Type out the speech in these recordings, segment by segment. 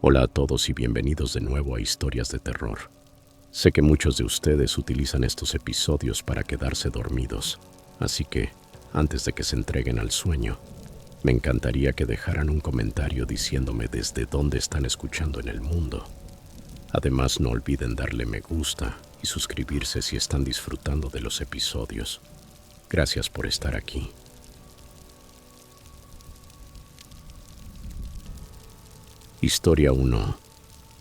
Hola a todos y bienvenidos de nuevo a Historias de Terror. Sé que muchos de ustedes utilizan estos episodios para quedarse dormidos, así que, antes de que se entreguen al sueño, me encantaría que dejaran un comentario diciéndome desde dónde están escuchando en el mundo. Además, no olviden darle me gusta y suscribirse si están disfrutando de los episodios. Gracias por estar aquí. Historia 1.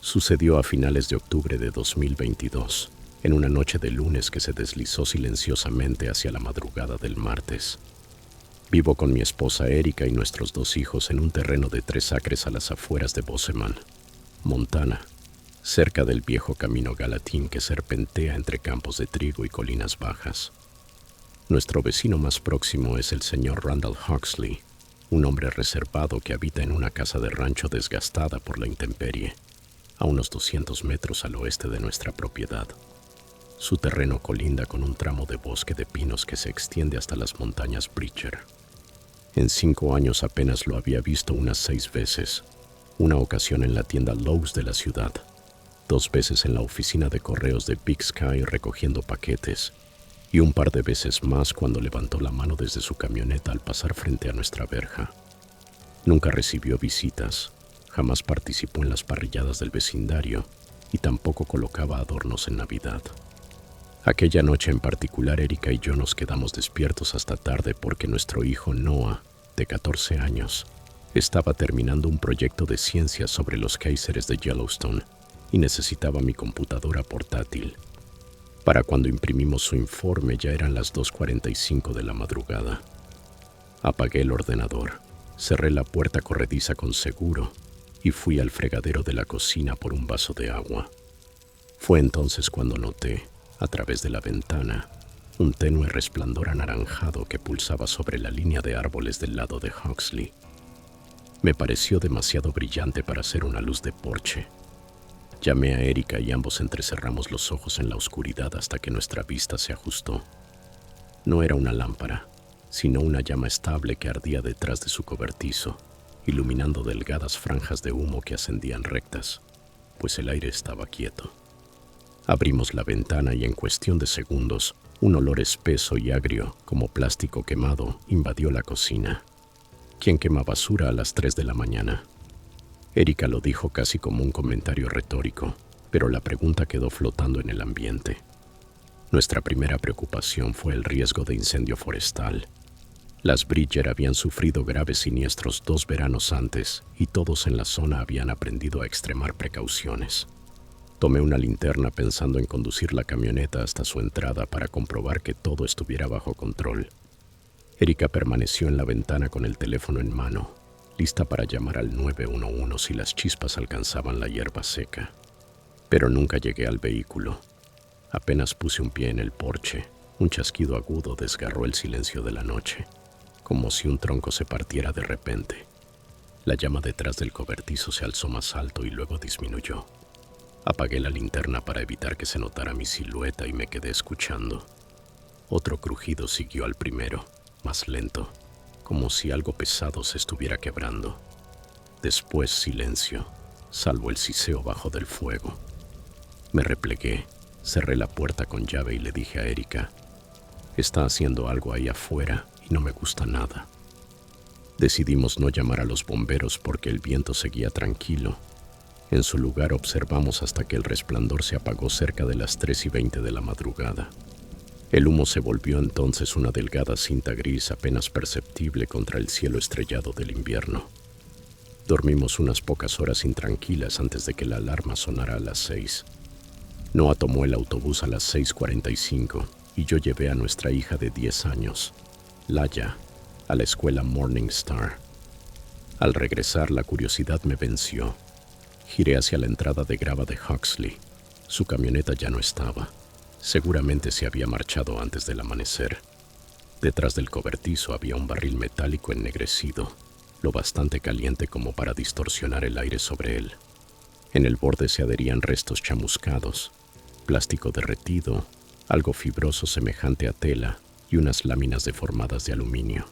Sucedió a finales de octubre de 2022, en una noche de lunes que se deslizó silenciosamente hacia la madrugada del martes. Vivo con mi esposa Erika y nuestros 2 hijos en un terreno de 3 acres a las afueras de Bozeman, Montana, cerca del viejo camino Gallatin que serpentea entre campos de trigo y colinas bajas. Nuestro vecino más próximo es el señor Randall Huxley, un hombre reservado que habita en una casa de rancho desgastada por la intemperie, a unos 200 metros al oeste de nuestra propiedad. Su terreno colinda con un tramo de bosque de pinos que se extiende hasta las montañas Bridger. En 5 años apenas lo había visto unas 6 veces, una ocasión en la tienda Lowe's de la ciudad, 2 veces en la oficina de correos de Big Sky recogiendo paquetes, y un par de veces más cuando levantó la mano desde su camioneta al pasar frente a nuestra verja. Nunca recibió visitas, jamás participó en las parrilladas del vecindario y tampoco colocaba adornos en Navidad. Aquella noche en particular, Erika y yo nos quedamos despiertos hasta tarde porque nuestro hijo Noah, de 14 años, estaba terminando un proyecto de ciencia sobre los géiseres de Yellowstone y necesitaba mi computadora portátil. Para cuando imprimimos su informe ya eran las 2:45 de la madrugada. Apagué el ordenador, cerré la puerta corrediza con seguro y fui al fregadero de la cocina por un vaso de agua. Fue entonces cuando noté, a través de la ventana, un tenue resplandor anaranjado que pulsaba sobre la línea de árboles del lado de Huxley. Me pareció demasiado brillante para ser una luz de porche. Llamé a Erika y ambos entrecerramos los ojos en la oscuridad hasta que nuestra vista se ajustó. No era una lámpara, sino una llama estable que ardía detrás de su cobertizo, iluminando delgadas franjas de humo que ascendían rectas, pues el aire estaba quieto. Abrimos la ventana y en cuestión de segundos, un olor espeso y agrio, como plástico quemado, invadió la cocina. ¿Quién quema basura a las 3 de la mañana? Erika lo dijo casi como un comentario retórico, pero la pregunta quedó flotando en el ambiente. Nuestra primera preocupación fue el riesgo de incendio forestal. Las Bridger habían sufrido graves siniestros 2 veranos antes y todos en la zona habían aprendido a extremar precauciones. Tomé una linterna pensando en conducir la camioneta hasta su entrada para comprobar que todo estuviera bajo control. Erika permaneció en la ventana con el teléfono en mano, lista para llamar al 911 si las chispas alcanzaban la hierba seca. Pero nunca llegué al vehículo. Apenas puse un pie en el porche, un chasquido agudo desgarró el silencio de la noche, como si un tronco se partiera de repente. La llama detrás del cobertizo se alzó más alto y luego disminuyó. Apagué la linterna para evitar que se notara mi silueta y me quedé escuchando. Otro crujido siguió al primero, más lento, como si algo pesado se estuviera quebrando. Después silencio, salvo el siseo bajo del fuego. Me replegué, cerré la puerta con llave y le dije a Erika, está haciendo algo ahí afuera y no me gusta nada. Decidimos no llamar a los bomberos porque el viento seguía tranquilo. En su lugar observamos hasta que el resplandor se apagó cerca de las 3:20 de la madrugada. El humo se volvió entonces una delgada cinta gris apenas perceptible contra el cielo estrellado del invierno. Dormimos unas pocas horas intranquilas antes de que la alarma sonara a las 6. Noah tomó el autobús a las 6:45 y yo llevé a nuestra hija de 10 años, Laya, a la escuela Morning Star. Al regresar, la curiosidad me venció. Giré hacia la entrada de grava de Huxley. Su camioneta ya no estaba. Seguramente se había marchado antes del amanecer. Detrás del cobertizo había un barril metálico ennegrecido, lo bastante caliente como para distorsionar el aire sobre él. En el borde se adherían restos chamuscados, plástico derretido, algo fibroso semejante a tela y unas láminas deformadas de aluminio.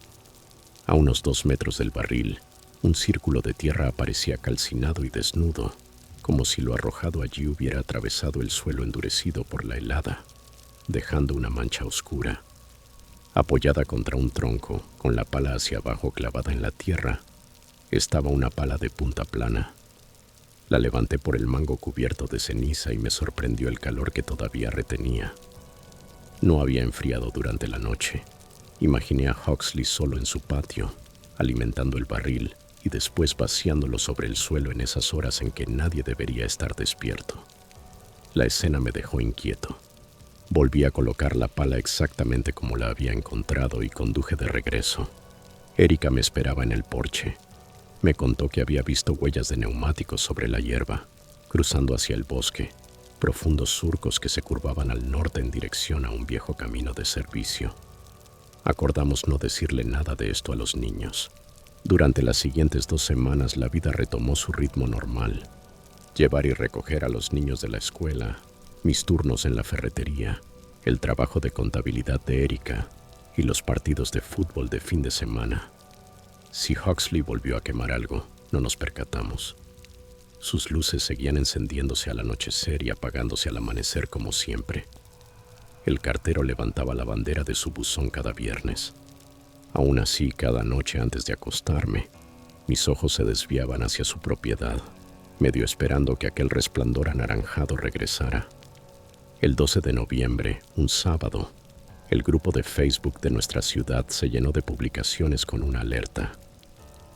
A unos 2 metros del barril, Un círculo de tierra aparecía calcinado y desnudo, como si lo arrojado allí hubiera atravesado el suelo endurecido por la helada, dejando una mancha oscura. Apoyada contra un tronco, con la pala hacia abajo clavada en la tierra, estaba una pala de punta plana. La levanté por el mango cubierto de ceniza y me sorprendió el calor que todavía retenía. No había enfriado durante la noche. Imaginé a Huxley solo en su patio, alimentando el barril y después vaciándolo sobre el suelo en esas horas en que nadie debería estar despierto. La escena me dejó inquieto. Volví a colocar la pala exactamente como la había encontrado y conduje de regreso. Erika me esperaba en el porche. Me contó que había visto huellas de neumáticos sobre la hierba, cruzando hacia el bosque, profundos surcos que se curvaban al norte en dirección a un viejo camino de servicio. Acordamos no decirle nada de esto a los niños. Durante las siguientes 2 semanas la vida retomó su ritmo normal. Llevar y recoger a los niños de la escuela, mis turnos en la ferretería, el trabajo de contabilidad de Erika y los partidos de fútbol de fin de semana. Si Huxley volvió a quemar algo, no nos percatamos. Sus luces seguían encendiéndose al anochecer y apagándose al amanecer como siempre. El cartero levantaba la bandera de su buzón cada viernes. Aún así, cada noche antes de acostarme, mis ojos se desviaban hacia su propiedad, medio esperando que aquel resplandor anaranjado regresara. El 12 de noviembre, un sábado, el grupo de Facebook de nuestra ciudad se llenó de publicaciones con una alerta.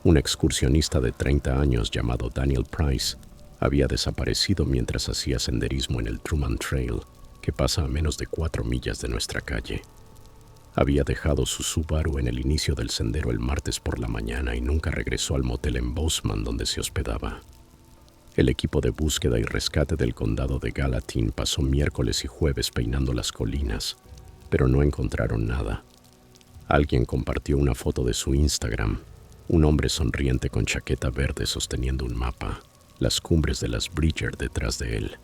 Un excursionista de 30 años llamado Daniel Price había desaparecido mientras hacía senderismo en el Truman Trail, que pasa a menos de 4 millas de nuestra calle. Había dejado su Subaru en el inicio del sendero el martes por la mañana y nunca regresó al motel en Bozeman donde se hospedaba. El equipo de búsqueda y rescate del condado de Gallatin pasó miércoles y jueves peinando las colinas, pero no encontraron nada. Alguien compartió una foto de su Instagram, un hombre sonriente con chaqueta verde sosteniendo un mapa, las cumbres de las Bridger detrás de él.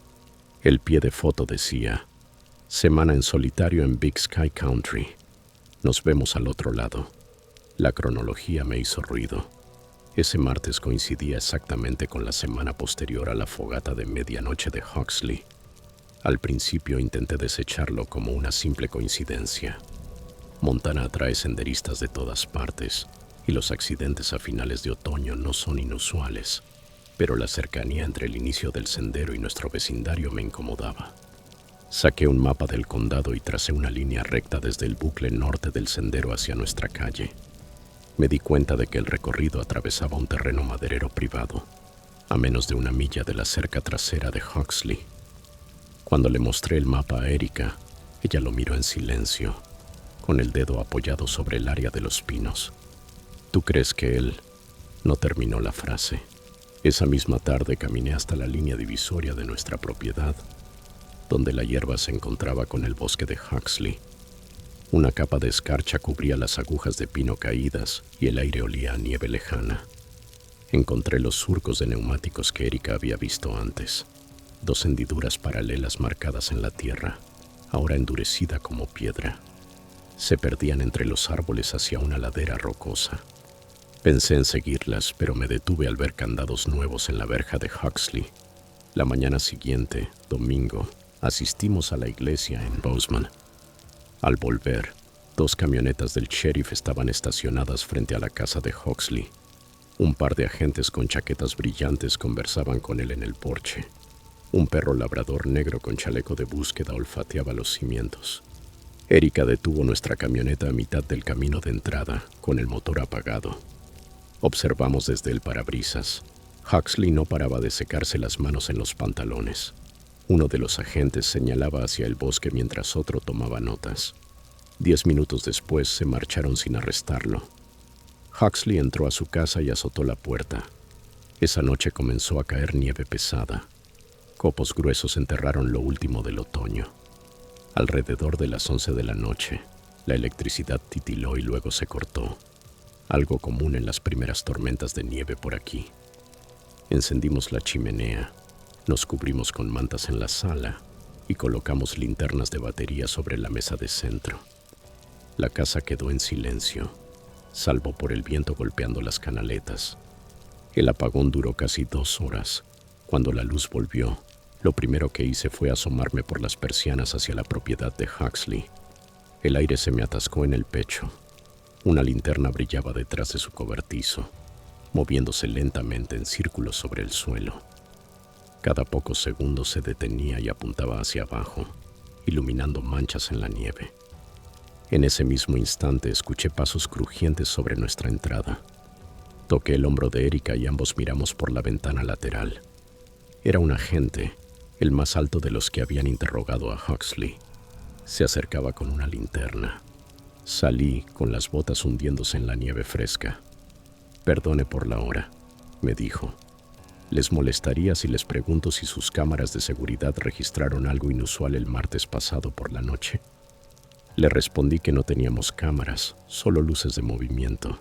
El pie de foto decía: "Semana en solitario en Big Sky Country. Nos vemos al otro lado". La cronología me hizo ruido. Ese martes coincidía exactamente con la semana posterior a la fogata de medianoche de Huxley. Al principio intenté desecharlo como una simple coincidencia. Montana atrae senderistas de todas partes y los accidentes a finales de otoño no son inusuales, pero la cercanía entre el inicio del sendero y nuestro vecindario me incomodaba. Saqué un mapa del condado y tracé una línea recta desde el bucle norte del sendero hacia nuestra calle. Me di cuenta de que el recorrido atravesaba un terreno maderero privado, a menos de 1 milla de la cerca trasera de Huxley. Cuando le mostré el mapa a Erika, ella lo miró en silencio, con el dedo apoyado sobre el área de los pinos. ¿Tú crees que él...? No terminó la frase. Esa misma tarde caminé hasta la línea divisoria de nuestra propiedad, donde la hierba se encontraba con el bosque de Huxley. Una capa de escarcha cubría las agujas de pino caídas y el aire olía a nieve lejana. Encontré los surcos de neumáticos que Erika había visto antes. 2 hendiduras paralelas marcadas en la tierra, ahora endurecida como piedra. Se perdían entre los árboles hacia una ladera rocosa. Pensé en seguirlas, pero me detuve al ver candados nuevos en la verja de Huxley. La mañana siguiente, domingo, asistimos a la iglesia en Bozeman. Al volver, 2 camionetas del sheriff estaban estacionadas frente a la casa de Huxley. Un par de agentes con chaquetas brillantes conversaban con él en el porche. Un perro labrador negro con chaleco de búsqueda olfateaba los cimientos. Erika detuvo nuestra camioneta a mitad del camino de entrada, con el motor apagado. Observamos desde el parabrisas. Huxley no paraba de secarse las manos en los pantalones. Uno de los agentes señalaba hacia el bosque mientras otro tomaba notas. 10 minutos después se marcharon sin arrestarlo. Huxley entró a su casa y azotó la puerta. Esa noche comenzó a caer nieve pesada. Copos gruesos enterraron lo último del otoño. Alrededor de las 11 de la noche, la electricidad titiló y luego se cortó, algo común en las primeras tormentas de nieve por aquí. Encendimos la chimenea, nos cubrimos con mantas en la sala y colocamos linternas de batería sobre la mesa de centro. La casa quedó en silencio, salvo por el viento golpeando las canaletas. El apagón duró casi 2 horas. Cuando la luz volvió, lo primero que hice fue asomarme por las persianas hacia la propiedad de Huxley. El aire se me atascó en el pecho. Una linterna brillaba detrás de su cobertizo, moviéndose lentamente en círculos sobre el suelo. Cada pocos segundos se detenía y apuntaba hacia abajo, iluminando manchas en la nieve. En ese mismo instante escuché pasos crujientes sobre nuestra entrada. Toqué el hombro de Erika y ambos miramos por la ventana lateral. Era un agente, el más alto de los que habían interrogado a Huxley. Se acercaba con una linterna. Salí con las botas hundiéndose en la nieve fresca. «Perdone por la hora», me dijo. «¿Les molestaría si les pregunto si sus cámaras de seguridad registraron algo inusual el martes pasado por la noche?» Le respondí que no teníamos cámaras, solo luces de movimiento.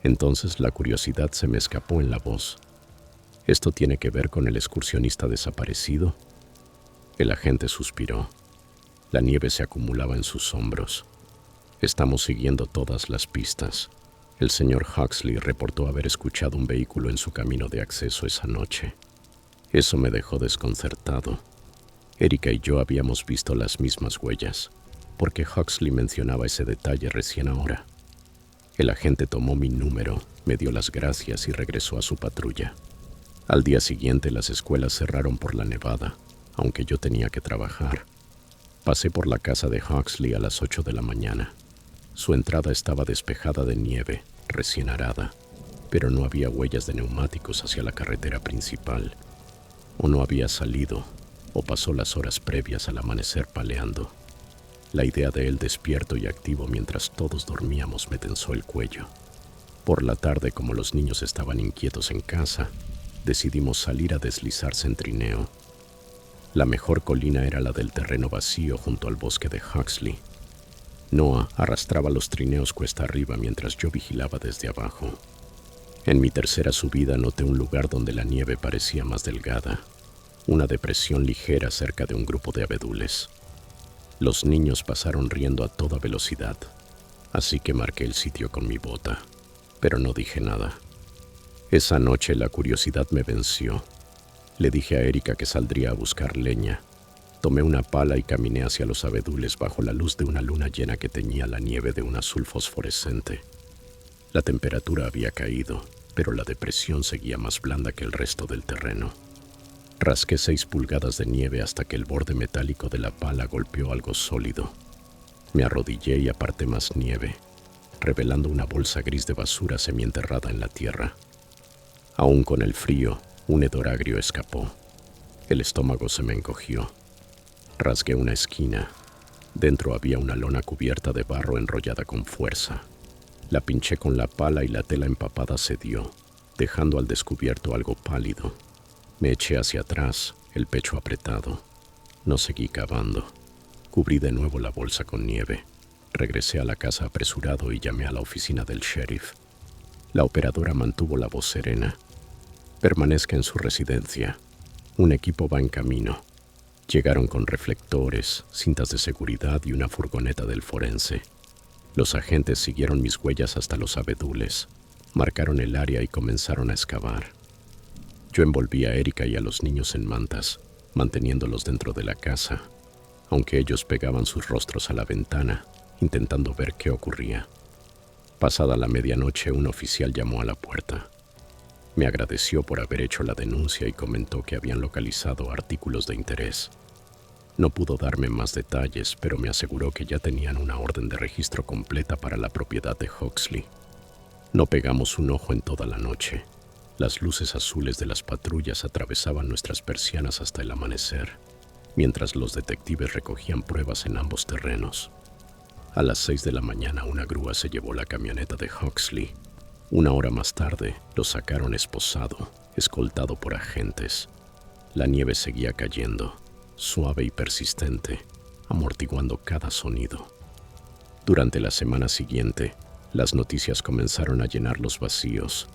Entonces la curiosidad se me escapó en la voz. «¿Esto tiene que ver con el excursionista desaparecido?» El agente suspiró. La nieve se acumulaba en sus hombros. «Estamos siguiendo todas las pistas. El señor Huxley reportó haber escuchado un vehículo en su camino de acceso esa noche. Eso me dejó desconcertado. Erika y yo habíamos visto las mismas huellas, porque Huxley mencionaba ese detalle recién ahora. El agente tomó mi número, me dio las gracias y regresó a su patrulla. Al día siguiente las escuelas cerraron por la nevada, aunque yo tenía que trabajar. Pasé por la casa de Huxley a las 8 de la mañana. Su entrada estaba despejada de nieve, recién arada, pero no había huellas de neumáticos hacia la carretera principal. O no había salido, o pasó las horas previas al amanecer paleando. La idea de él despierto y activo mientras todos dormíamos me tensó el cuello. Por la tarde, como los niños estaban inquietos en casa, decidimos salir a deslizarse en trineo. La mejor colina era la del terreno vacío junto al bosque de Huxley. Noah arrastraba los trineos cuesta arriba mientras yo vigilaba desde abajo. En mi tercera subida noté un lugar donde la nieve parecía más delgada, una depresión ligera cerca de un grupo de abedules. Los niños pasaron riendo a toda velocidad, así que marqué el sitio con mi bota, pero no dije nada. Esa noche la curiosidad me venció. Le dije a Erika que saldría a buscar leña. Tomé una pala y caminé hacia los abedules bajo la luz de una luna llena que teñía la nieve de un azul fosforescente. La temperatura había caído, pero la depresión seguía más blanda que el resto del terreno. Rasqué 6 pulgadas de nieve hasta que el borde metálico de la pala golpeó algo sólido. Me arrodillé y aparté más nieve, revelando una bolsa gris de basura semienterrada en la tierra. Aún con el frío, un hedor agrio escapó. El estómago se me encogió. Rasgué una esquina. Dentro había una lona cubierta de barro enrollada con fuerza. La pinché con la pala y la tela empapada cedió, dejando al descubierto algo pálido. Me eché hacia atrás, el pecho apretado. No seguí cavando. Cubrí de nuevo la bolsa con nieve. Regresé a la casa apresurado y llamé a la oficina del sheriff. La operadora mantuvo la voz serena. «Permanezca en su residencia. Un equipo va en camino». Llegaron con reflectores, cintas de seguridad y una furgoneta del forense. Los agentes siguieron mis huellas hasta los abedules, marcaron el área y comenzaron a excavar. Yo envolví a Erika y a los niños en mantas, manteniéndolos dentro de la casa, aunque ellos pegaban sus rostros a la ventana, intentando ver qué ocurría. Pasada la medianoche, un oficial llamó a la puerta. Me agradeció por haber hecho la denuncia y comentó que habían localizado artículos de interés. No pudo darme más detalles, pero me aseguró que ya tenían una orden de registro completa para la propiedad de Huxley. No pegamos un ojo en toda la noche. Las luces azules de las patrullas atravesaban nuestras persianas hasta el amanecer, mientras los detectives recogían pruebas en ambos terrenos. A las 6 de la mañana una grúa se llevó la camioneta de Huxley. 1 hora más tarde, lo sacaron esposado, escoltado por agentes. La nieve seguía cayendo, suave y persistente, amortiguando cada sonido. Durante la semana siguiente, las noticias comenzaron a llenar los vacíos.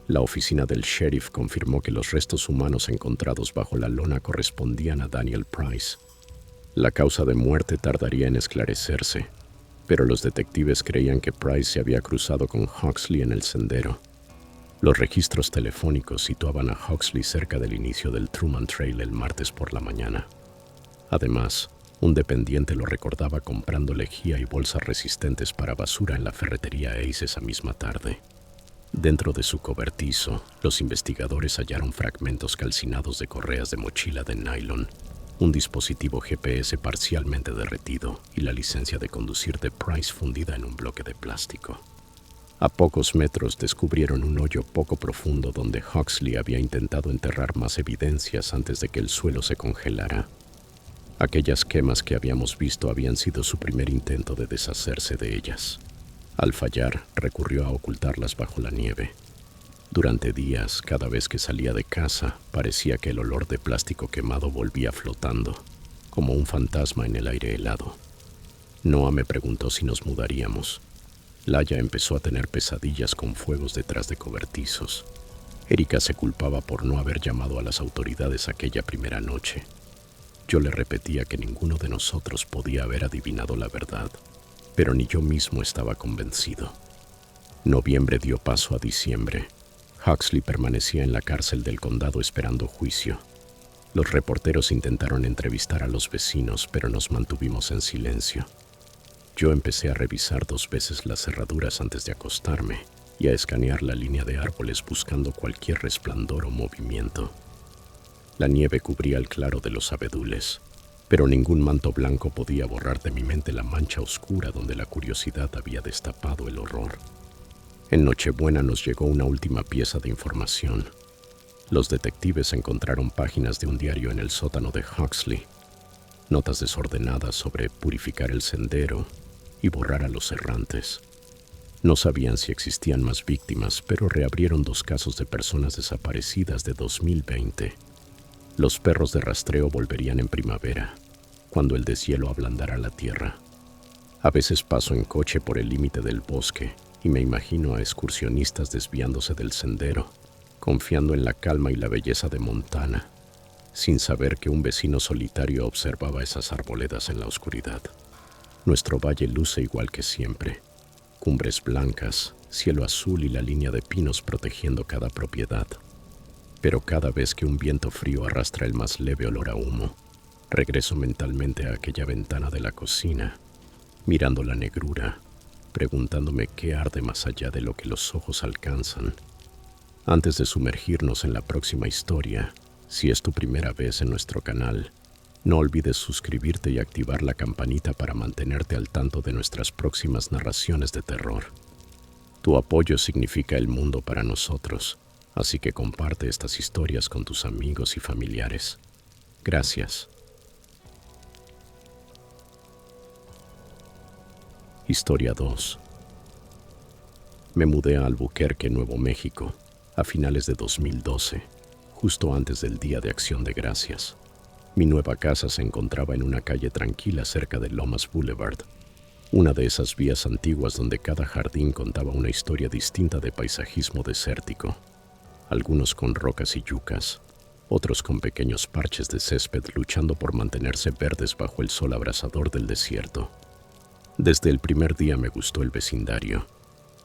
La oficina del sheriff confirmó que los restos humanos encontrados bajo la lona correspondían a Daniel Price. La causa de muerte tardaría en esclarecerse, pero los detectives creían que Price se había cruzado con Huxley en el sendero. Los registros telefónicos situaban a Huxley cerca del inicio del Truman Trail el martes por la mañana. Además, un dependiente lo recordaba comprando lejía y bolsas resistentes para basura en la ferretería Ace esa misma tarde. Dentro de su cobertizo, los investigadores hallaron fragmentos calcinados de correas de mochila de nylon, un dispositivo GPS parcialmente derretido y la licencia de conducir de Price fundida en un bloque de plástico. A pocos metros descubrieron un hoyo poco profundo donde Huxley había intentado enterrar más evidencias antes de que el suelo se congelara. Aquellas quemas que habíamos visto habían sido su primer intento de deshacerse de ellas. Al fallar, recurrió a ocultarlas bajo la nieve. Durante días, cada vez que salía de casa, parecía que el olor de plástico quemado volvía flotando, como un fantasma en el aire helado. Noah me preguntó si nos mudaríamos. Laia empezó a tener pesadillas con fuegos detrás de cobertizos. Erika se culpaba por no haber llamado a las autoridades aquella primera noche. Yo le repetía que ninguno de nosotros podía haber adivinado la verdad, pero ni yo mismo estaba convencido. Noviembre dio paso a diciembre. Huxley permanecía en la cárcel del condado esperando juicio. Los reporteros intentaron entrevistar a los vecinos, pero nos mantuvimos en silencio. Yo empecé a revisar 2 veces las cerraduras antes de acostarme y a escanear la línea de árboles buscando cualquier resplandor o movimiento. La nieve cubría el claro de los abedules, pero ningún manto blanco podía borrar de mi mente la mancha oscura donde la curiosidad había destapado el horror. En Nochebuena nos llegó una última pieza de información. Los detectives encontraron páginas de un diario en el sótano de Huxley, notas desordenadas sobre purificar el sendero y borrar a los errantes. No sabían si existían más víctimas, pero reabrieron 2 casos de personas desaparecidas de 2020. Los perros de rastreo volverían en primavera, cuando el deshielo ablandara la tierra. A veces paso en coche por el límite del bosque y me imagino a excursionistas desviándose del sendero, confiando en la calma y la belleza de Montana, sin saber que un vecino solitario observaba esas arboledas en la oscuridad. Nuestro valle luce igual que siempre. Cumbres blancas, cielo azul y la línea de pinos protegiendo cada propiedad. Pero cada vez que un viento frío arrastra el más leve olor a humo, regreso mentalmente a aquella ventana de la cocina, mirando la negrura, preguntándome qué arde más allá de lo que los ojos alcanzan. Antes de sumergirnos en la próxima historia, si es tu primera vez en nuestro canal, no olvides suscribirte y activar la campanita para mantenerte al tanto de nuestras próximas narraciones de terror. Tu apoyo significa el mundo para nosotros, así que comparte estas historias con tus amigos y familiares. Gracias. Historia 2. Me mudé a Albuquerque, Nuevo México, a finales de 2012, justo antes del Día de Acción de Gracias. Mi nueva casa se encontraba en una calle tranquila cerca de Lomas Boulevard, una de esas vías antiguas donde cada jardín contaba una historia distinta de paisajismo desértico, algunos con rocas y yucas, otros con pequeños parches de césped luchando por mantenerse verdes bajo el sol abrasador del desierto. Desde el primer día me gustó el vecindario.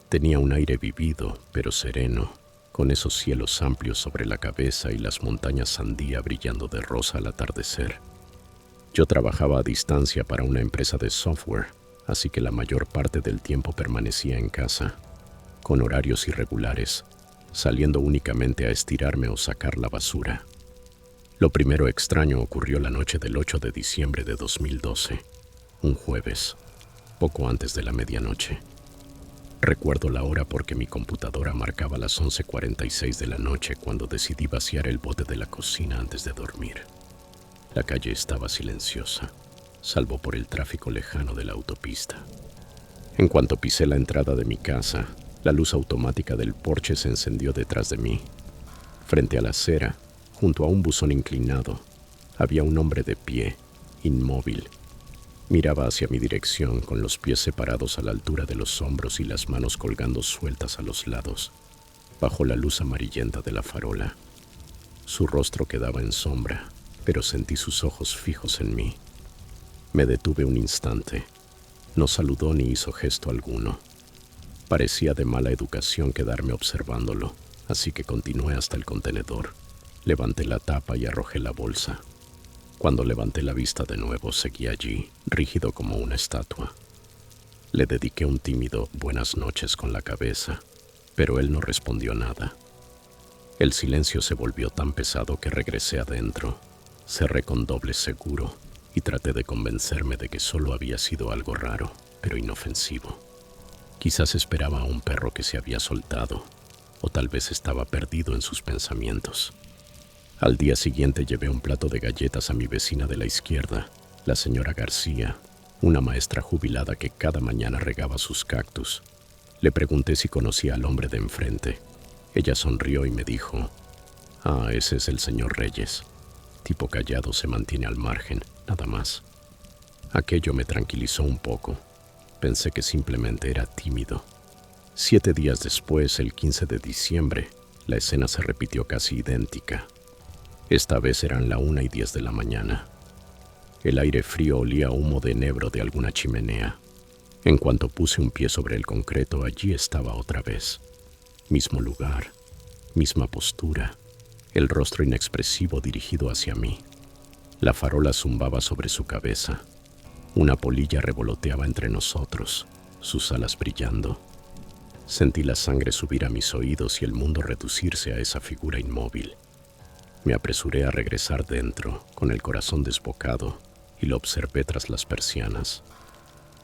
Tenía un aire vivido, pero sereno, con esos cielos amplios sobre la cabeza y las montañas sandía brillando de rosa al atardecer. Yo trabajaba a distancia para una empresa de software, así que la mayor parte del tiempo permanecía en casa, con horarios irregulares, saliendo únicamente a estirarme o sacar la basura. Lo primero extraño ocurrió la noche del 8 de diciembre de 2012, un jueves, poco antes de la medianoche. Recuerdo la hora porque mi computadora marcaba las 11:46 de la noche cuando decidí vaciar el bote de la cocina antes de dormir. La calle estaba silenciosa, salvo por el tráfico lejano de la autopista. En cuanto pisé la entrada de mi casa, la luz automática del porche se encendió detrás de mí. Frente a la acera, junto a un buzón inclinado, había un hombre de pie, inmóvil. Miraba hacia mi dirección con los pies separados a la altura de los hombros y las manos colgando sueltas a los lados, bajo la luz amarillenta de la farola. Su rostro quedaba en sombra, pero sentí sus ojos fijos en mí. Me detuve un instante. No saludó ni hizo gesto alguno. Parecía de mala educación quedarme observándolo, así que continué hasta el contenedor. Levanté la tapa y arrojé la bolsa. Cuando levanté la vista de nuevo, seguía allí, rígido como una estatua. Le dediqué un tímido buenas noches con la cabeza, pero él no respondió nada. El silencio se volvió tan pesado que regresé adentro. Cerré con doble seguro y traté de convencerme de que solo había sido algo raro, pero inofensivo. Quizás esperaba a un perro que se había soltado, o tal vez estaba perdido en sus pensamientos. Al día siguiente llevé un plato de galletas a mi vecina de la izquierda, la señora García, una maestra jubilada que cada mañana regaba sus cactus. Le pregunté si conocía al hombre de enfrente. Ella sonrió y me dijo: «Ah, ese es el señor Reyes. Tipo callado, se mantiene al margen, nada más». Aquello me tranquilizó un poco. Pensé que simplemente era tímido. 7 días después, el 15 de diciembre, la escena se repitió casi idéntica. Esta vez eran la 1:10 de la mañana. El aire frío olía a humo de enebro de alguna chimenea. En cuanto puse un pie sobre el concreto, allí estaba otra vez. Mismo lugar, misma postura, el rostro inexpresivo dirigido hacia mí. La farola zumbaba sobre su cabeza. Una polilla revoloteaba entre nosotros, sus alas brillando. Sentí la sangre subir a mis oídos y el mundo reducirse a esa figura inmóvil. Me apresuré a regresar dentro, con el corazón desbocado, y lo observé tras las persianas.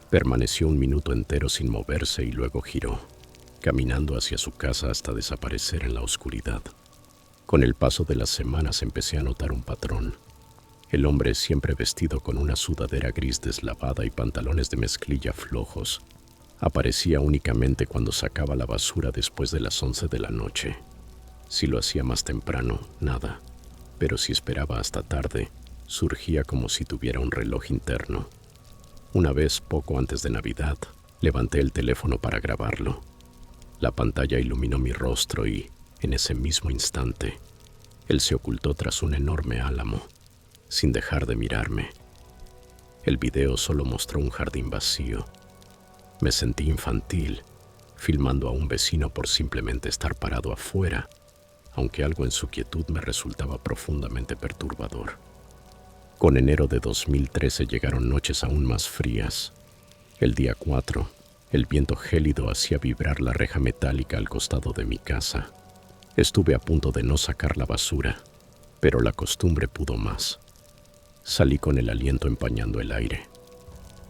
Permaneció un minuto entero sin moverse y luego giró, caminando hacia su casa hasta desaparecer en la oscuridad. Con el paso de las semanas empecé a notar un patrón. El hombre, siempre vestido con una sudadera gris deslavada y pantalones de mezclilla flojos, aparecía únicamente cuando sacaba la basura después de las 11 de la noche. Si lo hacía más temprano, nada, pero si esperaba hasta tarde, surgía como si tuviera un reloj interno. Una vez, poco antes de Navidad, levanté el teléfono para grabarlo. La pantalla iluminó mi rostro y, en ese mismo instante, él se ocultó tras un enorme álamo, sin dejar de mirarme. El video solo mostró un jardín vacío. Me sentí infantil, filmando a un vecino por simplemente estar parado afuera, aunque algo en su quietud me resultaba profundamente perturbador. Con enero de 2013 llegaron noches aún más frías. El día 4, el viento gélido hacía vibrar la reja metálica al costado de mi casa. Estuve a punto de no sacar la basura, pero la costumbre pudo más. Salí con el aliento empañando el aire.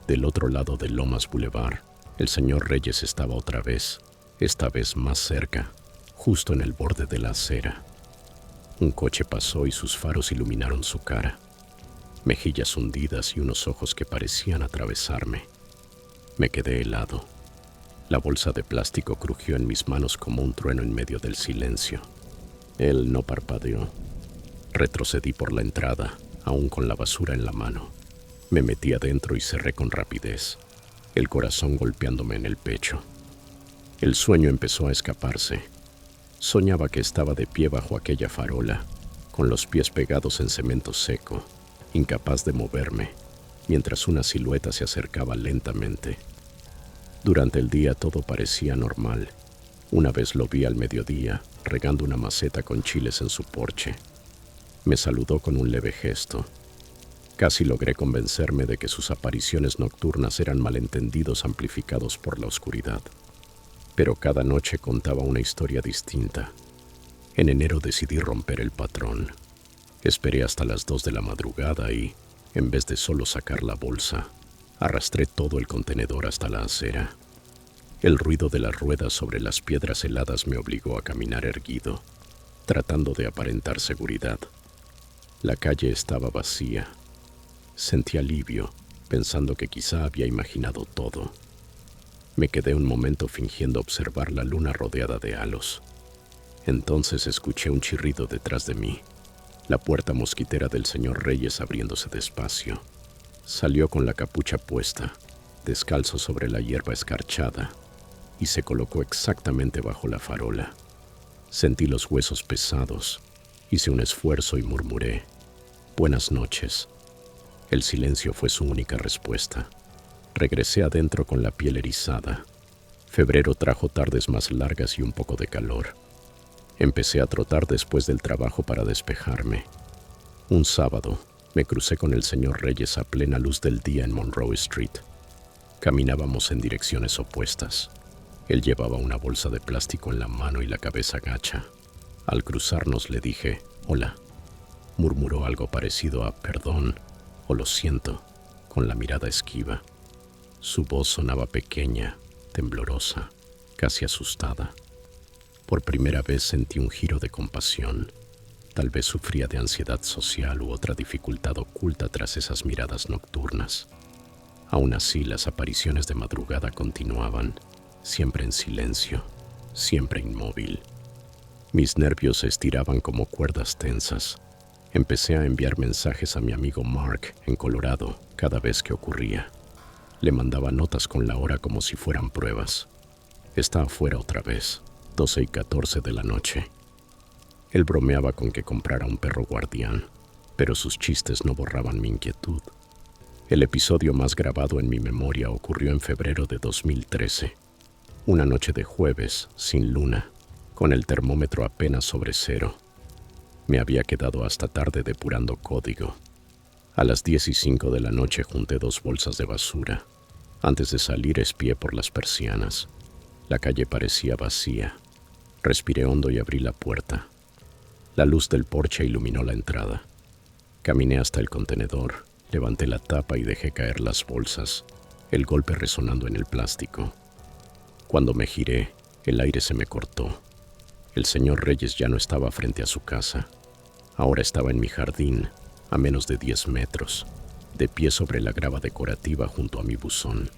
Del otro lado de Lomas Boulevard, el señor Reyes estaba otra vez, esta vez más cerca, justo en el borde de la acera. Un coche pasó y sus faros iluminaron su cara. Mejillas hundidas y unos ojos que parecían atravesarme. Me quedé helado. La bolsa de plástico crujió en mis manos como un trueno en medio del silencio. Él no parpadeó. Retrocedí por la entrada, aún con la basura en la mano. Me metí adentro y cerré con rapidez, el corazón golpeándome en el pecho. El sueño empezó a escaparse. Soñaba que estaba de pie bajo aquella farola, con los pies pegados en cemento seco, incapaz de moverme, mientras una silueta se acercaba lentamente. Durante el día todo parecía normal. Una vez lo vi al mediodía, regando una maceta con chiles en su porche. Me saludó con un leve gesto. Casi logré convencerme de que sus apariciones nocturnas eran malentendidos amplificados por la oscuridad. Pero cada noche contaba una historia distinta. En enero decidí romper el patrón. Esperé hasta las 2 de la madrugada y, en vez de solo sacar la bolsa, arrastré todo el contenedor hasta la acera. El ruido de las ruedas sobre las piedras heladas me obligó a caminar erguido, tratando de aparentar seguridad. La calle estaba vacía. Sentí alivio, pensando que quizá había imaginado todo. Me quedé un momento fingiendo observar la luna rodeada de halos. Entonces escuché un chirrido detrás de mí, la puerta mosquitera del señor Reyes abriéndose despacio. Salió con la capucha puesta, descalzo sobre la hierba escarchada, y se colocó exactamente bajo la farola. Sentí los huesos pesados, hice un esfuerzo y murmuré: «Buenas noches». El silencio fue su única respuesta. Regresé adentro con la piel erizada. Febrero trajo tardes más largas y un poco de calor. Empecé a trotar después del trabajo para despejarme. Un sábado, me crucé con el señor Reyes a plena luz del día en Monroe Street. Caminábamos en direcciones opuestas. Él llevaba una bolsa de plástico en la mano y la cabeza gacha. Al cruzarnos le dije, «Hola». Murmuró algo parecido a «perdón» o «lo siento», con la mirada esquiva. Su voz sonaba pequeña, temblorosa, casi asustada. Por primera vez sentí un giro de compasión. Tal vez sufría de ansiedad social u otra dificultad oculta tras esas miradas nocturnas. Aún así, las apariciones de madrugada continuaban, siempre en silencio, siempre inmóvil. Mis nervios se estiraban como cuerdas tensas. Empecé a enviar mensajes a mi amigo Mark en Colorado cada vez que ocurría. Le mandaba notas con la hora como si fueran pruebas. Está afuera otra vez, 12:14 de la noche. Él bromeaba con que comprara un perro guardián, pero sus chistes no borraban mi inquietud. El episodio más grabado en mi memoria ocurrió en febrero de 2013. Una noche de jueves, sin luna, con el termómetro apenas sobre cero. Me había quedado hasta tarde depurando código. A las 10:05 de la noche junté 2 bolsas de basura. Antes de salir espié por las persianas. La calle parecía vacía. Respiré hondo y abrí la puerta. La luz del porche iluminó la entrada. Caminé hasta el contenedor, levanté la tapa y dejé caer las bolsas, el golpe resonando en el plástico. Cuando me giré, el aire se me cortó. El señor Reyes ya no estaba frente a su casa. Ahora estaba en mi jardín, a menos de 10 metros, de pie sobre la grava decorativa junto a mi buzón.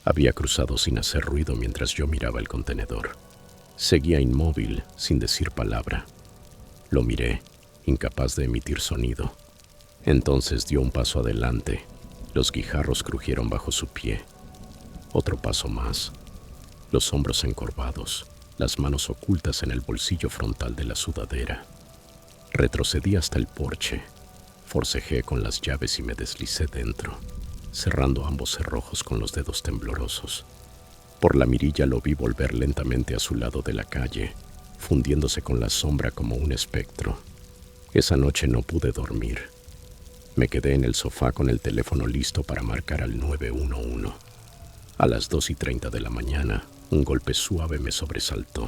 Había cruzado sin hacer ruido mientras yo miraba el contenedor. Seguía inmóvil, sin decir palabra. Lo miré, incapaz de emitir sonido. Entonces dio un paso adelante. Los guijarros crujieron bajo su pie. Otro paso más. Los hombros encorvados, las manos ocultas en el bolsillo frontal de la sudadera. Retrocedí hasta el porche. Forcejé con las llaves y me deslicé dentro, cerrando ambos cerrojos con los dedos temblorosos. Por la mirilla lo vi volver lentamente a su lado de la calle, fundiéndose con la sombra como un espectro. Esa noche no pude dormir. Me quedé en el sofá con el teléfono listo para marcar al 911. A las 2:30 de la mañana, un golpe suave me sobresaltó.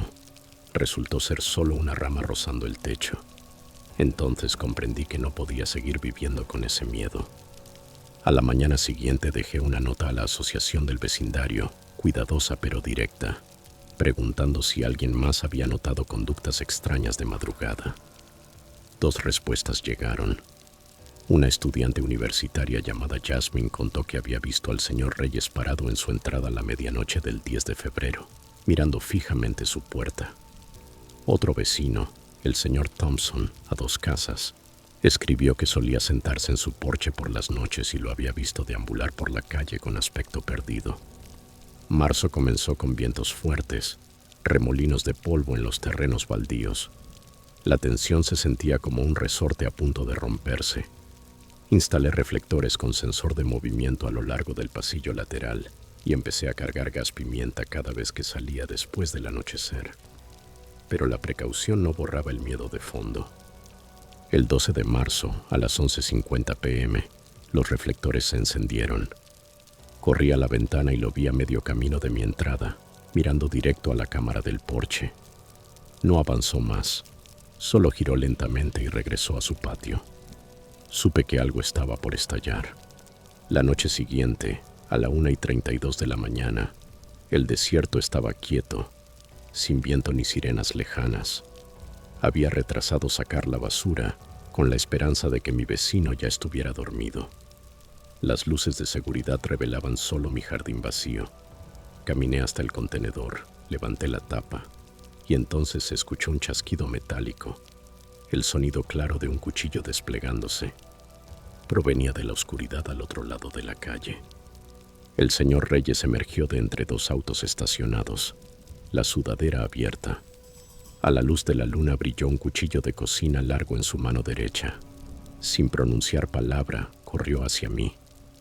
Resultó ser solo una rama rozando el techo. Entonces comprendí que no podía seguir viviendo con ese miedo. A la mañana siguiente dejé una nota a la asociación del vecindario, cuidadosa pero directa, preguntando si alguien más había notado conductas extrañas de madrugada. 2 respuestas llegaron. Una estudiante universitaria llamada Jasmine contó que había visto al señor Reyes parado en su entrada a la medianoche del 10 de febrero, mirando fijamente su puerta. Otro vecino, el señor Thompson, a 2 casas, escribió que solía sentarse en su porche por las noches y lo había visto deambular por la calle con aspecto perdido. Marzo comenzó con vientos fuertes, remolinos de polvo en los terrenos baldíos. La tensión se sentía como un resorte a punto de romperse. Instalé reflectores con sensor de movimiento a lo largo del pasillo lateral y empecé a cargar gas pimienta cada vez que salía después del anochecer. Pero la precaución no borraba el miedo de fondo. El 12 de marzo, a las 11:50 p.m., los reflectores se encendieron. Corrí a la ventana y lo vi a medio camino de mi entrada, mirando directo a la cámara del porche. No avanzó más, solo giró lentamente y regresó a su patio. Supe que algo estaba por estallar. La noche siguiente, a la 1:32 de la mañana, el desierto estaba quieto, sin viento ni sirenas lejanas. Había retrasado sacar la basura con la esperanza de que mi vecino ya estuviera dormido. Las luces de seguridad revelaban solo mi jardín vacío. Caminé hasta el contenedor, levanté la tapa y entonces se escuchó un chasquido metálico, el sonido claro de un cuchillo desplegándose. Provenía de la oscuridad al otro lado de la calle. El señor Reyes emergió de entre 2 autos estacionados, la sudadera abierta. A la luz de la luna brilló un cuchillo de cocina largo en su mano derecha. Sin pronunciar palabra, corrió hacia mí,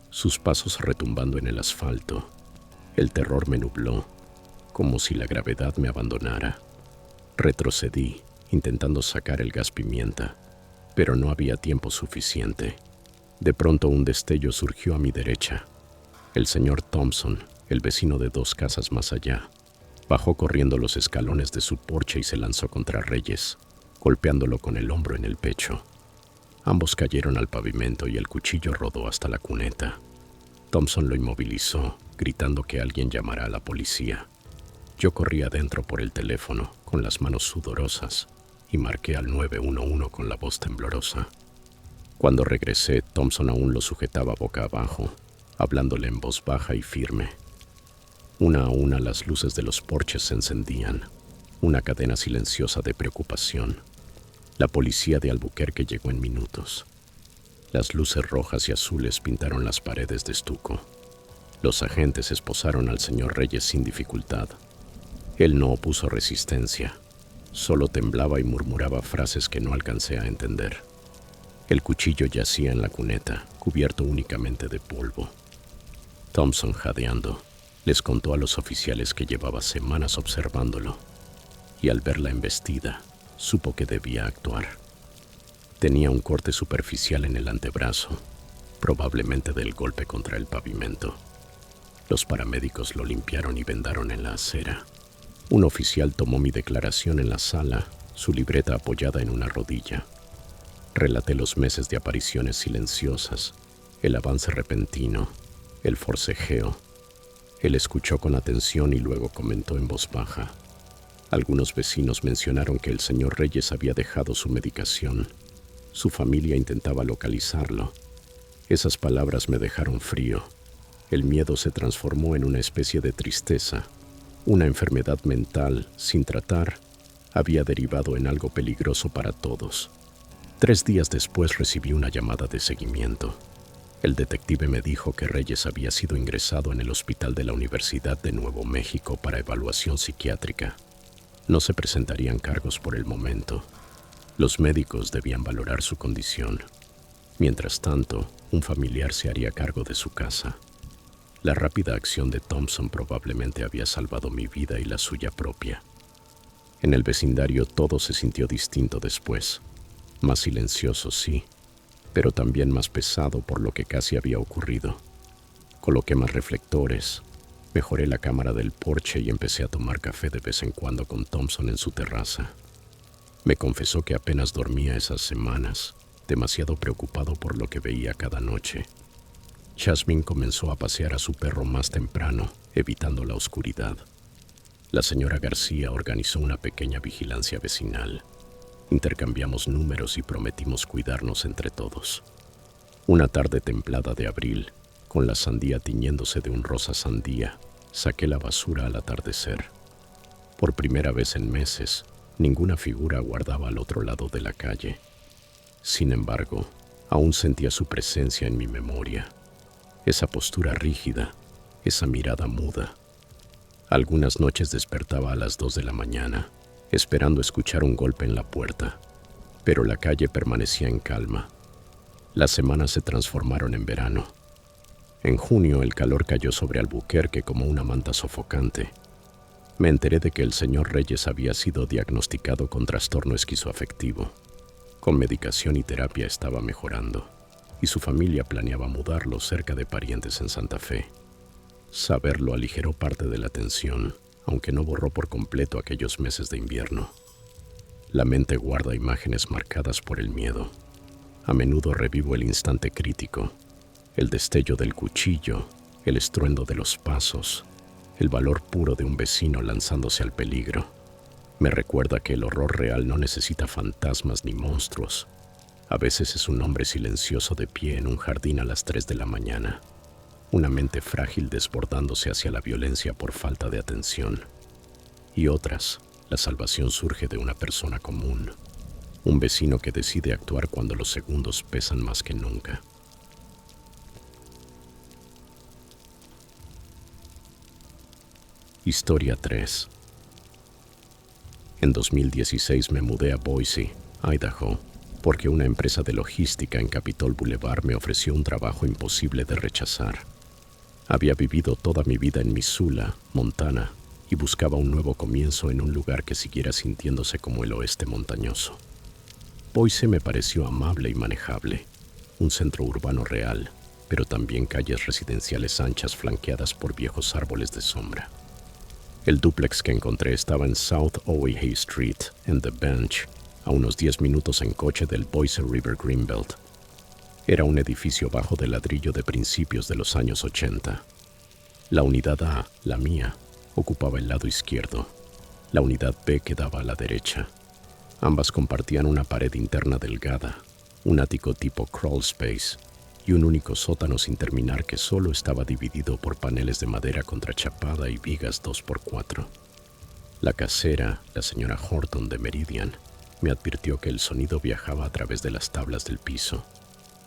sus pasos retumbando en el asfalto. El terror me nubló, como si la gravedad me abandonara. Retrocedí, intentando sacar el gas pimienta, pero no había tiempo suficiente. De pronto un destello surgió a mi derecha. El señor Thompson, el vecino de 2 casas más allá, bajó corriendo los escalones de su porche y se lanzó contra Reyes, golpeándolo con el hombro en el pecho. Ambos cayeron al pavimento y el cuchillo rodó hasta la cuneta. Thompson lo inmovilizó, gritando que alguien llamara a la policía. Yo corrí adentro por el teléfono, con las manos sudorosas, y marqué al 911 con la voz temblorosa. Cuando regresé, Thompson aún lo sujetaba boca abajo, hablándole en voz baja y firme. Una a una las luces de los porches se encendían, una cadena silenciosa de preocupación. La policía de Albuquerque llegó en minutos. Las luces rojas y azules pintaron las paredes de estuco. Los agentes esposaron al señor Reyes sin dificultad. Él no opuso resistencia, solo temblaba y murmuraba frases que no alcancé a entender. El cuchillo yacía en la cuneta, cubierto únicamente de polvo. Thompson, jadeando, les contó a los oficiales que llevaba semanas observándolo, y al ver la embestida, supo que debía actuar. Tenía un corte superficial en el antebrazo, probablemente del golpe contra el pavimento. Los paramédicos lo limpiaron y vendaron en la acera. Un oficial tomó mi declaración en la sala, su libreta apoyada en una rodilla. Relaté los meses de apariciones silenciosas, el avance repentino, el forcejeo. Él escuchó con atención y luego comentó en voz baja. Algunos vecinos mencionaron que el señor Reyes había dejado su medicación. Su familia intentaba localizarlo. Esas palabras me dejaron frío. El miedo se transformó en una especie de tristeza. Una enfermedad mental, sin tratar, había derivado en algo peligroso para todos. 3 días después recibí una llamada de seguimiento. El detective me dijo que Reyes había sido ingresado en el hospital de la Universidad de Nuevo México para evaluación psiquiátrica. No se presentarían cargos por el momento. Los médicos debían valorar su condición. Mientras tanto, un familiar se haría cargo de su casa. La rápida acción de Thompson probablemente había salvado mi vida y la suya propia. En el vecindario todo se sintió distinto después. Más silencioso, sí, pero también más pesado por lo que casi había ocurrido. Coloqué más reflectores, mejoré la cámara del porche y empecé a tomar café de vez en cuando con Thompson en su terraza. Me confesó que apenas dormía esas semanas, demasiado preocupado por lo que veía cada noche. Jasmine comenzó a pasear a su perro más temprano, evitando la oscuridad. La señora García organizó una pequeña vigilancia vecinal. Intercambiamos números y prometimos cuidarnos entre todos. Una tarde templada de abril, con la sandía tiñéndose de un rosa sandía, saqué la basura al atardecer. Por primera vez en meses, ninguna figura aguardaba al otro lado de la calle. Sin embargo, aún sentía su presencia en mi memoria. Esa postura rígida, esa mirada muda. Algunas noches despertaba a las 2 de la mañana, esperando escuchar un golpe en la puerta, pero la calle permanecía en calma. Las semanas se transformaron en verano. En junio el calor cayó sobre Albuquerque como una manta sofocante. Me enteré de que el señor Reyes había sido diagnosticado con trastorno esquizoafectivo. Con medicación y terapia estaba mejorando, y su familia planeaba mudarlo cerca de parientes en Santa Fe. Saberlo aligeró parte de la tensión, aunque no borró por completo aquellos meses de invierno. La mente guarda imágenes marcadas por el miedo. A menudo revivo el instante crítico, el destello del cuchillo, el estruendo de los pasos, el valor puro de un vecino lanzándose al peligro. Me recuerda que el horror real no necesita fantasmas ni monstruos. A veces es un hombre silencioso de pie en un jardín a las 3 de la mañana. Una mente frágil desbordándose hacia la violencia por falta de atención. Y otras, la salvación surge de una persona común. Un vecino que decide actuar cuando los segundos pesan más que nunca. Historia 3. En 2016 me mudé a Boise, Idaho, porque una empresa de logística en Capitol Boulevard me ofreció un trabajo imposible de rechazar. Había vivido toda mi vida en Missoula, Montana, y buscaba un nuevo comienzo en un lugar que siguiera sintiéndose como el oeste montañoso. Boise me pareció amable y manejable, un centro urbano real, pero también calles residenciales anchas flanqueadas por viejos árboles de sombra. El dúplex que encontré estaba en South Owyhee Street, en The Bench, a unos 10 minutos en coche del Boise River Greenbelt. Era un edificio bajo de ladrillo de principios de los años 80. La unidad A, la mía, ocupaba el lado izquierdo. La unidad B quedaba a la derecha. Ambas compartían una pared interna delgada, un ático tipo crawl space y un único sótano sin terminar que solo estaba dividido por paneles de madera contrachapada y vigas 2x4. La casera, la señora Horton de Meridian, me advirtió que el sonido viajaba a través de las tablas del piso.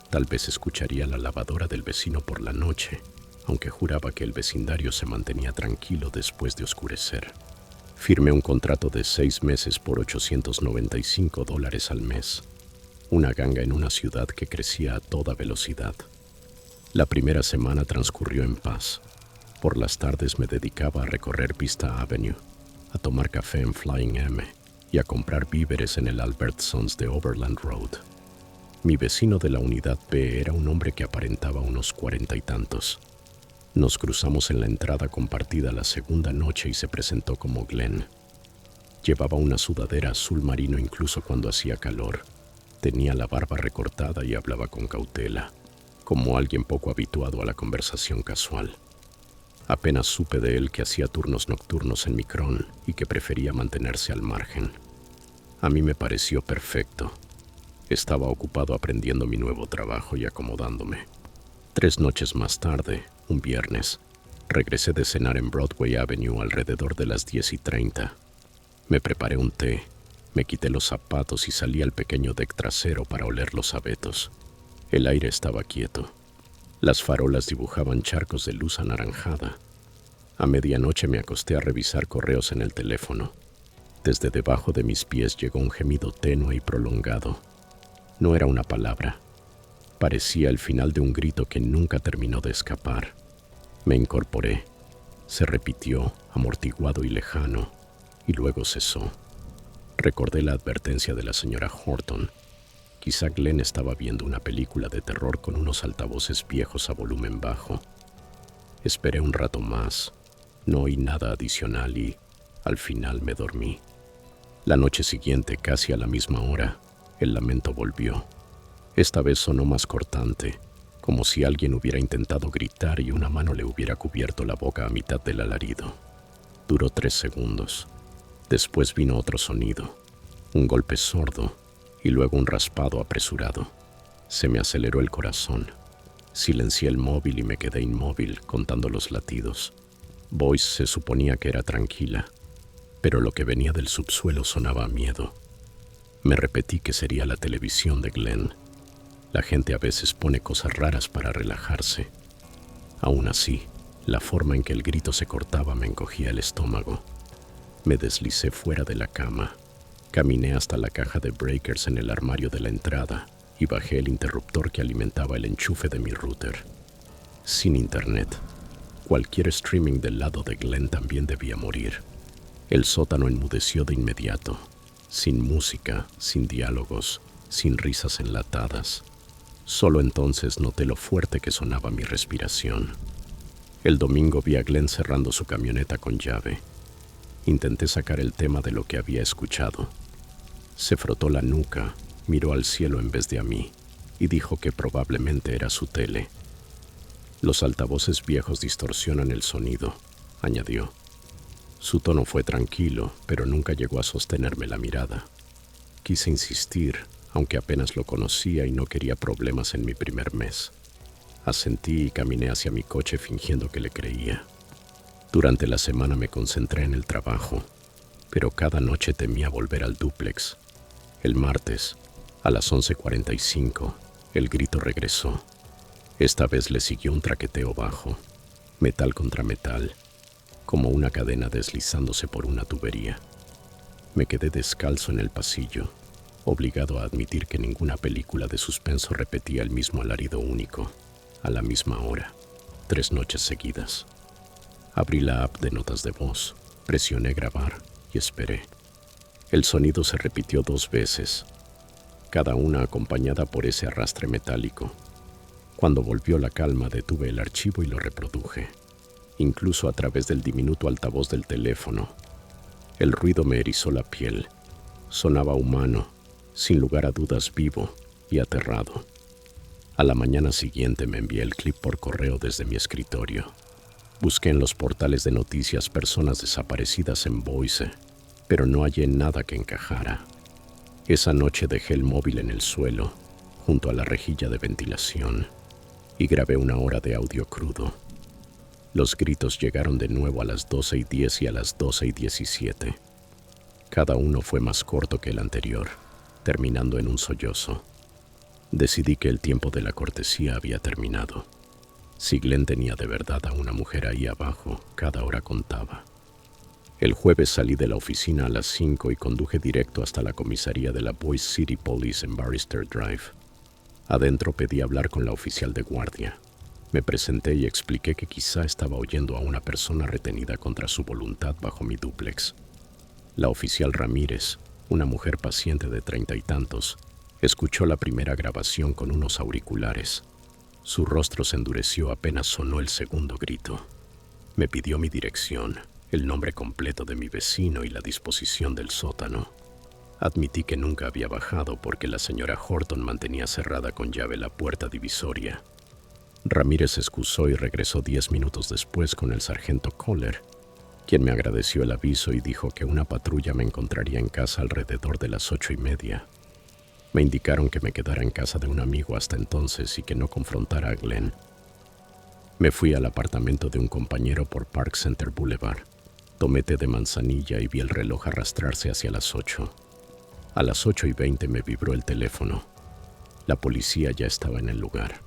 Tal vez escucharía la lavadora del vecino por la noche, aunque juraba que el vecindario se mantenía tranquilo después de oscurecer. Firmé un contrato de 6 meses por $895 al mes, una ganga en una ciudad que crecía a toda velocidad. La primera semana transcurrió en paz. Por las tardes me dedicaba a recorrer Vista Avenue, a tomar café en Flying M y a comprar víveres en el Albertsons de Overland Road. Mi vecino de la unidad B era un hombre que aparentaba unos 40 y tantos. Nos cruzamos en la entrada compartida la segunda noche y se presentó como Glenn. Llevaba una sudadera azul marino incluso cuando hacía calor. Tenía la barba recortada y hablaba con cautela, como alguien poco habituado a la conversación casual. Apenas supe de él que hacía turnos nocturnos en Micron y que prefería mantenerse al margen. A mí me pareció perfecto. Estaba ocupado aprendiendo mi nuevo trabajo y acomodándome. 3 noches más tarde, un viernes, regresé de cenar en Broadway Avenue alrededor de las 10:30. Me preparé un té, me quité los zapatos y salí al pequeño deck trasero para oler los abetos. El aire estaba quieto. Las farolas dibujaban charcos de luz anaranjada. A medianoche me acosté a revisar correos en el teléfono. Desde debajo de mis pies llegó un gemido tenue y prolongado. No era una palabra. Parecía el final de un grito que nunca terminó de escapar. Me incorporé. Se repitió, amortiguado y lejano, y luego cesó. Recordé la advertencia de la señora Horton. Quizá Glenn estaba viendo una película de terror con unos altavoces viejos a volumen bajo. Esperé un rato más. No oí nada adicional y, al final, me dormí. La noche siguiente, casi a la misma hora, el lamento volvió. Esta vez sonó más cortante, como si alguien hubiera intentado gritar y una mano le hubiera cubierto la boca a mitad del alarido. Duró 3 segundos. Después vino otro sonido, un golpe sordo y luego un raspado apresurado. Se me aceleró el corazón. Silencié el móvil y me quedé inmóvil, contando los latidos. Boyce se suponía que era tranquila, pero lo que venía del subsuelo sonaba a miedo. Me repetí que sería la televisión de Glenn. La gente a veces pone cosas raras para relajarse. Aún así, la forma en que el grito se cortaba me encogía el estómago. Me deslicé fuera de la cama. Caminé hasta la caja de breakers en el armario de la entrada y bajé el interruptor que alimentaba el enchufe de mi router. Sin internet, cualquier streaming del lado de Glenn también debía morir. El sótano enmudeció de inmediato, sin música, sin diálogos, sin risas enlatadas. Solo entonces noté lo fuerte que sonaba mi respiración. El domingo vi a Glenn cerrando su camioneta con llave. Intenté sacar el tema de lo que había escuchado. Se frotó la nuca, miró al cielo en vez de a mí, y dijo que probablemente era su tele. Los altavoces viejos distorsionan el sonido, añadió. Su tono fue tranquilo, pero nunca llegó a sostenerme la mirada. Quise insistir, aunque apenas lo conocía y no quería problemas en mi primer mes. Asentí y caminé hacia mi coche fingiendo que le creía. Durante la semana me concentré en el trabajo, pero cada noche temía volver al dúplex. El martes, a las 11:45, el grito regresó. Esta vez le siguió un traqueteo bajo, metal contra metal, como una cadena deslizándose por una tubería. Me quedé descalzo en el pasillo, obligado a admitir que ninguna película de suspenso repetía el mismo alarido único, a la misma hora, 3 noches seguidas. Abrí la app de notas de voz, Presioné grabar y esperé. El sonido se repitió 2 veces, cada una acompañada por ese arrastre metálico. Cuando volvió la calma, detuve el archivo y lo reproduje, incluso a través del diminuto altavoz del teléfono. El ruido me erizó la piel. Sonaba humano, sin lugar a dudas vivo y aterrado. A la mañana siguiente me envié el clip por correo desde mi escritorio. Busqué en los portales de noticias personas desaparecidas en Boise, pero no hallé nada que encajara. Esa noche dejé el móvil en el suelo, junto a la rejilla de ventilación, y grabé 1 hora de audio crudo. Los gritos llegaron de nuevo a las 12:10 y a las 12:17. Cada uno fue más corto que el anterior, terminando en un sollozo. Decidí que el tiempo de la cortesía había terminado. Si Glenn tenía de verdad a una mujer ahí abajo, cada hora contaba. El jueves salí de la oficina a las 5 y conduje directo hasta la comisaría de la Boise City Police en Barrister Drive. Adentro pedí hablar con la oficial de guardia. Me presenté y expliqué que quizá estaba oyendo a una persona retenida contra su voluntad bajo mi dúplex. La oficial Ramírez, una mujer paciente de 30 y tantos, escuchó la primera grabación con unos auriculares. Su rostro se endureció apenas sonó el segundo grito. Me pidió mi dirección, el nombre completo de mi vecino y la disposición del sótano. Admití que nunca había bajado porque la señora Horton mantenía cerrada con llave la puerta divisoria. Ramírez se excusó y regresó 10 minutos después con el sargento Kohler, quien me agradeció el aviso y dijo que una patrulla me encontraría en casa alrededor de las 8:30. Me indicaron que me quedara en casa de un amigo hasta entonces y que no confrontara a Glenn. Me fui al apartamento de un compañero por Park Center Boulevard. Tomé té de manzanilla y vi el reloj arrastrarse hacia las 8. A las 8:20 me vibró el teléfono. La policía ya estaba en el lugar.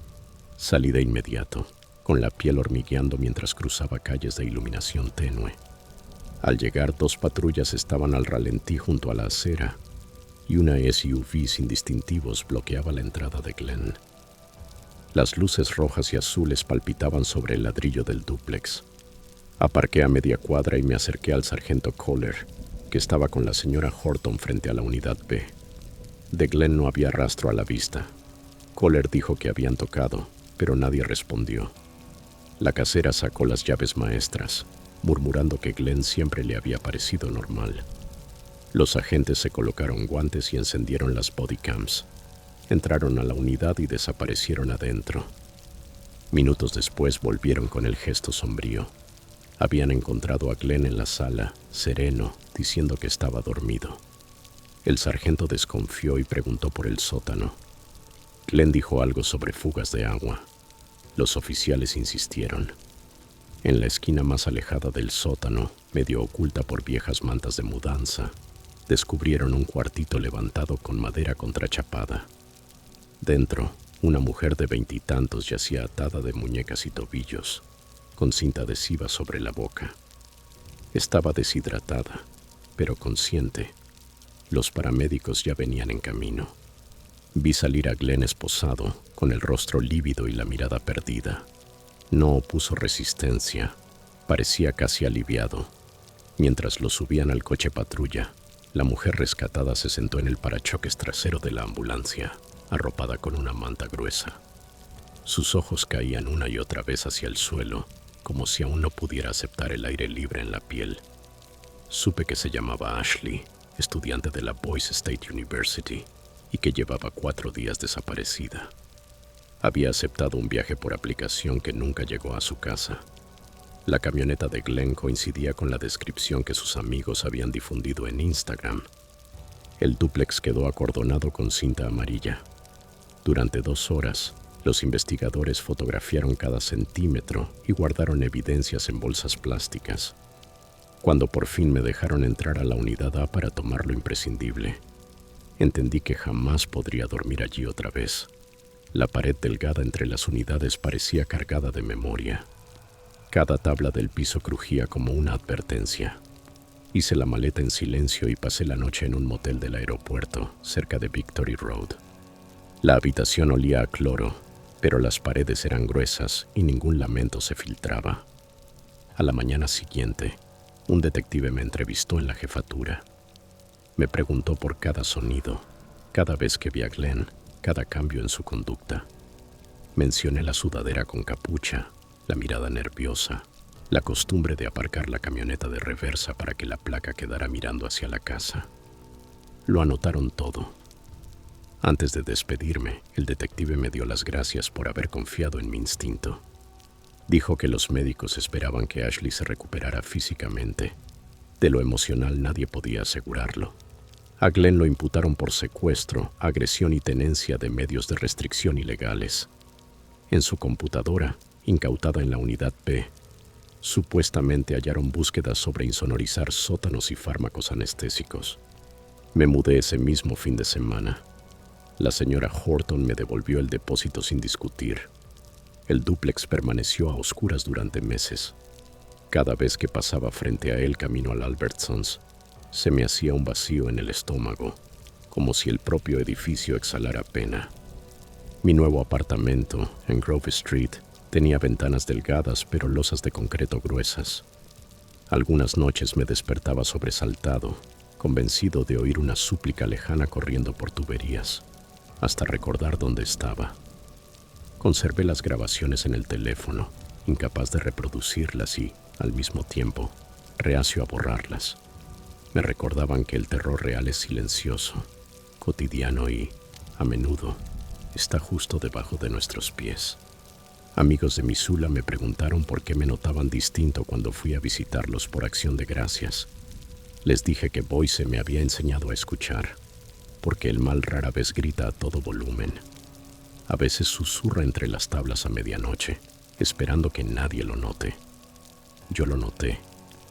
Salí de inmediato, con la piel hormigueando mientras cruzaba calles de iluminación tenue. Al llegar, 2 patrullas estaban al ralentí junto a la acera y una SUV sin distintivos bloqueaba la entrada de Glenn. Las luces rojas y azules palpitaban sobre el ladrillo del dúplex. Aparqué a media cuadra y me acerqué al sargento Kohler, que estaba con la señora Horton frente a la unidad B. De Glenn no había rastro a la vista. Kohler dijo que habían tocado, pero nadie respondió. La casera sacó las llaves maestras, murmurando que Glenn siempre le había parecido normal. Los agentes se colocaron guantes y encendieron las bodycams. Entraron a la unidad y desaparecieron adentro. Minutos después volvieron con el gesto sombrío. Habían encontrado a Glenn en la sala, sereno, diciendo que estaba dormido. El sargento desconfió y preguntó por el sótano. Glenn dijo algo sobre fugas de agua. Los oficiales insistieron. En la esquina más alejada del sótano, medio oculta por viejas mantas de mudanza, descubrieron un cuartito levantado con madera contrachapada. Dentro, una mujer de 20 y tantos yacía atada de muñecas y tobillos, con cinta adhesiva sobre la boca. Estaba deshidratada, pero consciente. Los paramédicos ya venían en camino. Vi salir a Glenn esposado, con el rostro lívido y la mirada perdida. No opuso resistencia, parecía casi aliviado. Mientras lo subían al coche patrulla, la mujer rescatada se sentó en el parachoques trasero de la ambulancia, arropada con una manta gruesa. Sus ojos caían una y otra vez hacia el suelo, como si aún no pudiera aceptar el aire libre en la piel. Supe que se llamaba Ashley, estudiante de la Boise State University, y que llevaba 4 días desaparecida. Había aceptado un viaje por aplicación que nunca llegó a su casa. La camioneta de Glenn coincidía con la descripción que sus amigos habían difundido en Instagram. El dúplex quedó acordonado con cinta amarilla. Durante 2 horas, los investigadores fotografiaron cada centímetro y guardaron evidencias en bolsas plásticas. Cuando por fin me dejaron entrar a la unidad A para tomar lo imprescindible, entendí que jamás podría dormir allí otra vez. La pared delgada entre las unidades parecía cargada de memoria. Cada tabla del piso crujía como una advertencia. Hice la maleta en silencio y pasé la noche en un motel del aeropuerto, cerca de Victory Road. La habitación olía a cloro, pero las paredes eran gruesas y ningún lamento se filtraba. A la mañana siguiente, Un detective me entrevistó en la jefatura. Me preguntó por cada sonido, cada vez que vi a Glenn, cada cambio en su conducta. Mencioné la sudadera con capucha, la mirada nerviosa, la costumbre de aparcar la camioneta de reversa para que la placa quedara mirando hacia la casa. Lo anotaron todo. Antes de despedirme, el detective me dio las gracias por haber confiado en mi instinto. Dijo que los médicos esperaban que Ashley se recuperara físicamente. De lo emocional nadie podía asegurarlo. A Glenn lo imputaron por secuestro, agresión y tenencia de medios de restricción ilegales. En su computadora, incautada en la unidad P, supuestamente hallaron búsquedas sobre insonorizar sótanos y fármacos anestésicos. Me mudé ese mismo fin de semana. La señora Horton me devolvió el depósito sin discutir. El dúplex permaneció a oscuras durante meses. Cada vez que pasaba frente a él camino al Albertsons, se me hacía un vacío en el estómago, como si el propio edificio exhalara pena. Mi nuevo apartamento, en Grove Street, tenía ventanas delgadas pero losas de concreto gruesas. Algunas noches me despertaba sobresaltado, convencido de oír una súplica lejana corriendo por tuberías, hasta recordar dónde estaba. Conservé las grabaciones en el teléfono, incapaz de reproducirlas y, al mismo tiempo, reacio a borrarlas. Me recordaban que el terror real es silencioso, cotidiano y, a menudo, está justo debajo de nuestros pies. Amigos de Missoula me preguntaron por qué me notaban distinto cuando fui a visitarlos por acción de gracias. Les dije que Boyce me había enseñado a escuchar, porque el mal rara vez grita a todo volumen. A veces susurra entre las tablas a medianoche, esperando que nadie lo note. Yo lo noté,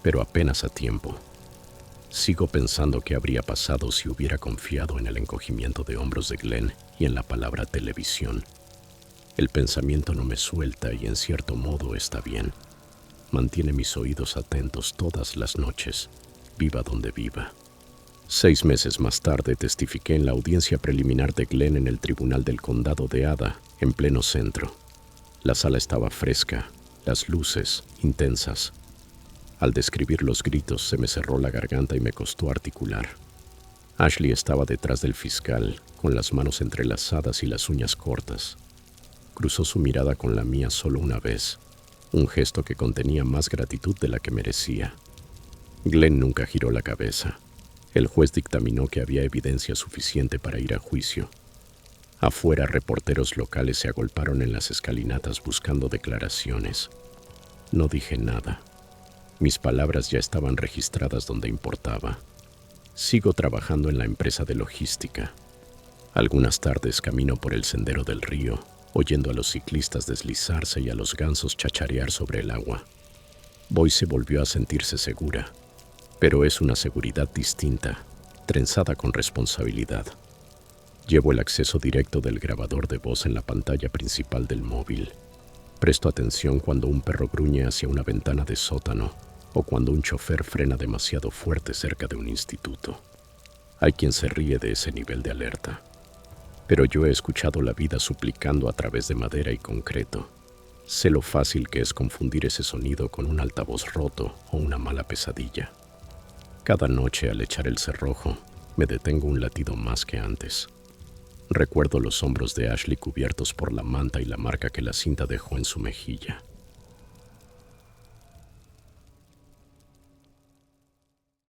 pero apenas a tiempo. Sigo pensando qué habría pasado si hubiera confiado en el encogimiento de hombros de Glenn y en la palabra televisión. El pensamiento no me suelta y en cierto modo está bien. Mantiene mis oídos atentos todas las noches, viva donde viva. 6 meses más tarde testifiqué en la audiencia preliminar de Glenn en el Tribunal del Condado de Ada, en pleno centro. La sala estaba fresca, las luces intensas. Al describir los gritos se me cerró la garganta y me costó articular. Ashley estaba detrás del fiscal, con las manos entrelazadas y las uñas cortas. Cruzó su mirada con la mía solo una vez, un gesto que contenía más gratitud de la que merecía. Glenn nunca giró la cabeza. El juez dictaminó que había evidencia suficiente para ir a juicio. Afuera, reporteros locales se agolparon en las escalinatas buscando declaraciones. No dije nada. Mis palabras ya estaban registradas donde importaba. Sigo trabajando en la empresa de logística. Algunas tardes camino por el sendero del río, oyendo a los ciclistas deslizarse y a los gansos chacharear sobre el agua. Boyce volvió a sentirse segura, pero es una seguridad distinta, trenzada con responsabilidad. Llevo el acceso directo del grabador de voz en la pantalla principal del móvil. Presto atención cuando un perro gruñe hacia una ventana de sótano o cuando un chofer frena demasiado fuerte cerca de un instituto. Hay quien se ríe de ese nivel de alerta. Pero yo he escuchado la vida suplicando a través de madera y concreto. Sé lo fácil que es confundir ese sonido con un altavoz roto o una mala pesadilla. Cada noche al echar el cerrojo, me detengo un latido más que antes. Recuerdo los hombros de Ashley cubiertos por la manta y la marca que la cinta dejó en su mejilla.